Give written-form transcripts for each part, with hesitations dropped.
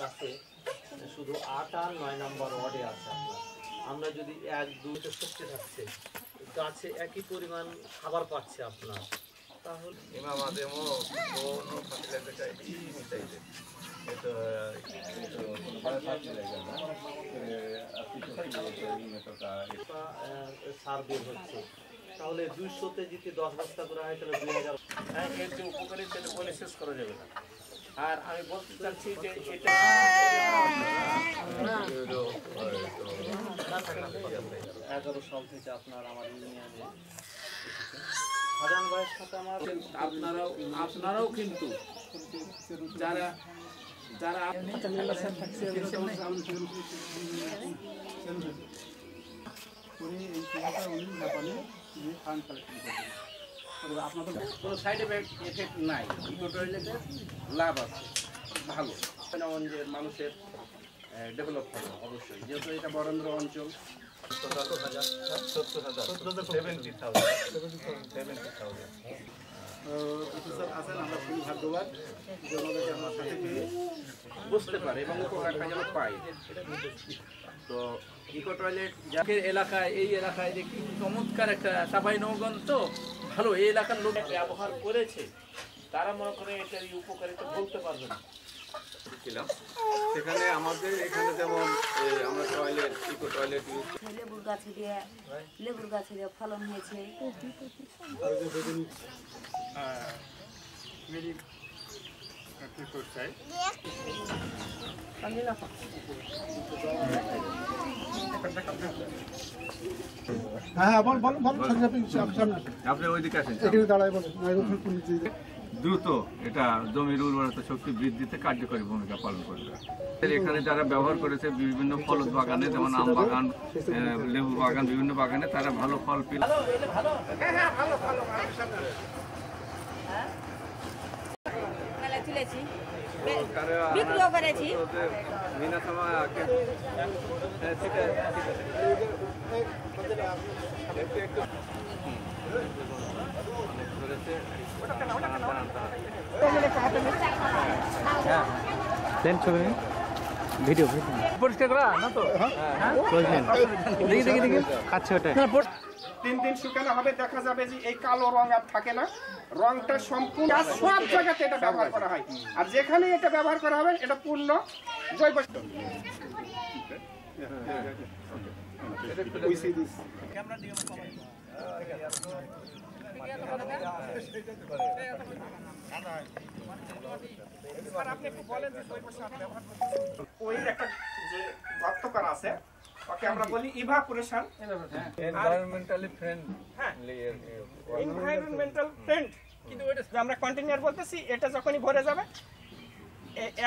কাছে শুধু 8 আর 9 নম্বর ওয়ার্ডে আছে আপনার। আমরা যদি 1 2 তে সত্যি থাকছে গাছে একই পরিমাণ খাবার পাচ্ছে আপনার, তাহলে ইমাম আদেমও কোনো ফার্টিলাইজার চাইলে চাইলে সার বের হচ্ছে, তাহলে 200-তে যদি 10 বস্তা করে হয় তাহলে 2000। এর যে উপকারী সেটা বলে শেষ করা যাবে না। আর আমি বলতে চাচ্ছি যে এটা 11 সাল থেকে আপনার আমার ইউনিয়নে হাজান ভাইয়ের সাথে আমার আপনারাও কিন্তু যারা যারা আপনাদের কোনো সাইড এফেক্ট নাই, ইকো টয়লেটের লাভ আছে, ভালো সুনামগঞ্জের মানুষের ডেভেলপ হবে অবশ্যই, যেহেতু এটা বরেন্দ্র অঞ্চল। 70,000 আছেন, আমরা খুবই ভাগ্যবান যে ওনাদেরকে আমার সাথে পেয়ে বুঝতে পারে এবং উপকারটা যেন পাই। তো ইকো টয়লেট যাকে এলাকায়, এই এলাকায় যে কি চমৎকার একটা সাফাই নৌগঞ্জ, তো ভালো এই এলাকার লোক ব্যবহার করেছে, তারা মনে করে এটার উপকারিতা বলতে পারবে না। সেখানে আমাদের এখানে যেমন আমরা টয়লেট, ইকো টয়লেট লেবুর গাছে দিয়ে ফলন হয়েছে। আপনি ওইদিকে আসেন। দ্রুত এটা জমির উর্বরতা শক্তি বৃদ্ধিতে কার্যকরী ভূমিকা পালন করবে। এখানে যারা ব্যবহার করেছে বিভিন্ন ফলজ বাগানে, যেমন আম বাগান, লেবু বাগান, বিভিন্ন বাগানে তারা ভালো ফল পেল। তুলেছি, বিক্রিও করেছি। ভিডিও পরিষ্কার করা না তো, দেখি দেখি দেখি আচ্ছা ওটা 3 দিন শুকানো হবে, দেখা যাবে যে এই কালো রং আর থাকে না, রংটা সম্পূর্ণ সব জায়গাতে এটা ব্যবহার করা হয়। আর যেখানে এটা ব্যবহার করা হবে এটা পূর্ণ জৈব। আপনি একটু বলেন যে জৈব সার ব্যবহার করতে ওই একটা যে গর্ত করা আছে, ওকে আমরা বলি evaporation, environmentally friendly, environmental friend. কিন্তু ওইটা আমরা কন্টেইনার বলতেছি, এটা যখনই ভরে যাবে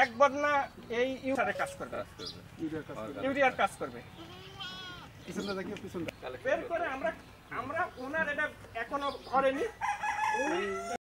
এক বদনা এই ইউরিয়ার কাজ করবে, ইউরিয়ার কাজ করবে। বের করে আমরা ওনার এটা এখনো ভরেনি, উনি